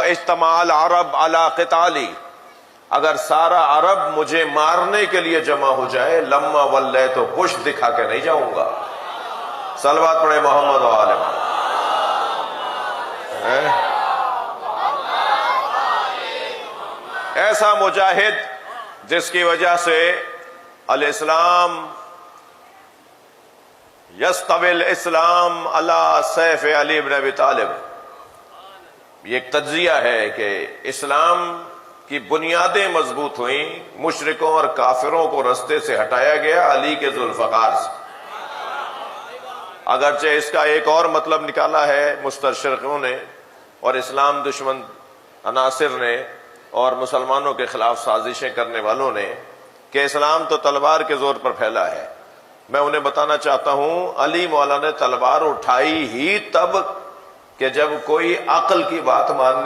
اجتماع العرب علی قتالی، اگر سارا عرب مجھے مارنے کے لیے جمع ہو جائے لما ولیت تو پشت دکھا کے نہیں جاؤں گا۔ صلوات پڑھے محمد و آل محمد۔ ایسا مجاہد جس کی وجہ سے الاسلام یستوی الاسلام علی سیف علی بن ابی طالب، یہ ایک تجزیہ ہے کہ اسلام کی بنیادیں مضبوط ہوئیں، مشرکوں اور کافروں کو رستے سے ہٹایا گیا علی کے ذوالفقار سے۔ اگرچہ اس کا ایک اور مطلب نکالا ہے مستشرقوں نے اور اسلام دشمن عناصر نے اور مسلمانوں کے خلاف سازشیں کرنے والوں نے کہ اسلام تو تلوار کے زور پر پھیلا ہے۔ میں انہیں بتانا چاہتا ہوں علی مولا نے تلوار اٹھائی ہی تب کہ جب کوئی عقل کی بات ماننے